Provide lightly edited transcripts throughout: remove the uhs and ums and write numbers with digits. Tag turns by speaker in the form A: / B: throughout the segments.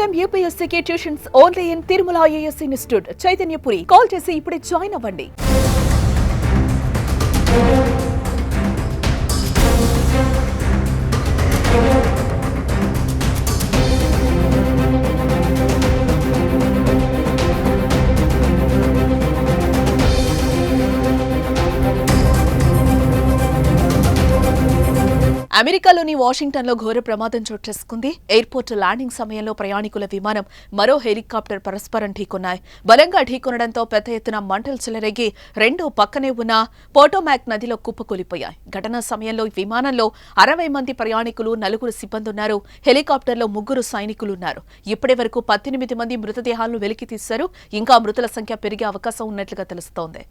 A: Time యూపీఎస్సీకి tuitions only in Tirumala IAS institute Chaitanyapuri. Call చేసి ఇప్పుడే జాయిన్ అవ్వండి. అమెరికాలోని వాషింగ్టన్లో ఘోర ప్రమాదం చోటు చేసుకుంది. ఎయిర్పోర్ట్ ల్యాండింగ్ సమయంలో ప్రయాణికుల విమానం మరో హెలికాప్టర్ పరస్పరం ఢీకొన్నాయి. బలంగా ఢీకొనడంతో పెద్ద ఎత్తున మంటలు చెలరేగి రెండో పక్కనే ఉన్న పోటోమాక్ నదిలో కుప్పకూలిపోయాయి. ఘటనా సమయంలో విమానంలో 60 మంది ప్రయాణికులు, 4 సిబ్బంది ఉన్నారు. హెలికాప్టర్లో 3 సైనికులున్నారు. ఇప్పటి వరకు 18 మంది మృతదేహాలను వెలికి తీశారు. ఇంకా మృతుల సంఖ్య పెరిగే అవకాశం ఉన్నట్లుగా తెలుస్తోంది.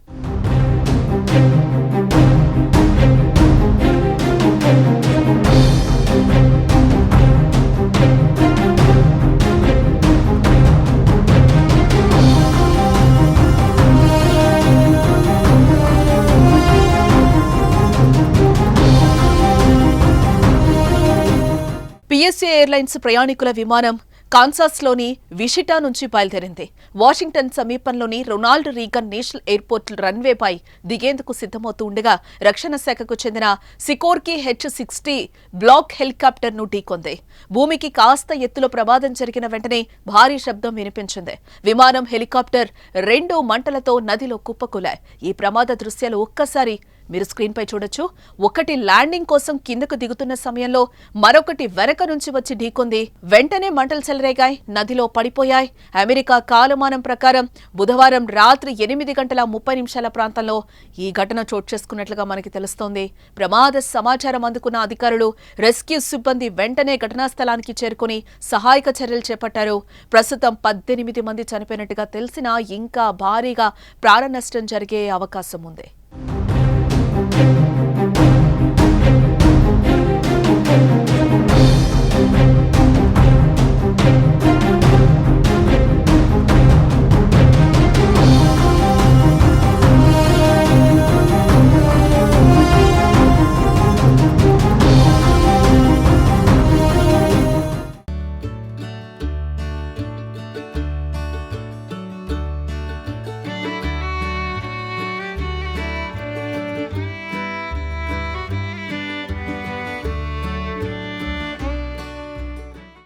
A: పీఎస్ఏ ఎయిర్లైన్స్ ప్రయాణికుల విమానం కాన్సాస్లోని విషిటా నుంచి బయలుదేరింది. వాషింగ్టన్ సమీపంలోని రొనాల్డ్ రీగన్ నేషనల్ ఎయిర్పోర్ట్ రన్వేపై దిగేందుకు సిద్ధమవుతూ ఉండగా రక్షణ శాఖకు చెందిన సికోర్కీ H-60 బ్లాక్ హెలికాప్టర్ను ఢీకొంది. భూమికి కాస్త ఎత్తులో ప్రమాదం జరిగిన వెంటనే భారీ శబ్దం వినిపించింది. విమానం, హెలికాప్టర్ రెండూ మంటలతో నదిలో కుప్పకూలాయి. ఈ ప్రమాద దృశ్యాలు ఒక్కసారి మీరు స్క్రీన్ పై చూడొచ్చు. ఒకటి ల్యాండింగ్ కోసం కిందకు దిగుతున్న సమయంలో మరొకటి వెనక నుంచి వచ్చి ఢీకొంది. వెంటనే మంటలు చెలరేగాయి, నదిలో పడిపోయాయి. అమెరికా కాలమానం ప్రకారం బుధవారం రాత్రి 8:30 ప్రాంతంలో ఈ ఘటన చోటు చేసుకున్నట్లుగా మనకి తెలుస్తోంది. ప్రమాద సమాచారం అందుకున్న అధికారులు, రెస్క్యూ సిబ్బంది వెంటనే ఘటనా స్థలానికి చేరుకుని సహాయక చర్యలు చేపట్టారు. ప్రస్తుతం 18 మంది చనిపోయినట్టుగా తెలిసినా ఇంకా భారీగా ప్రాణ నష్టం జరిగే అవకాశం ఉంది.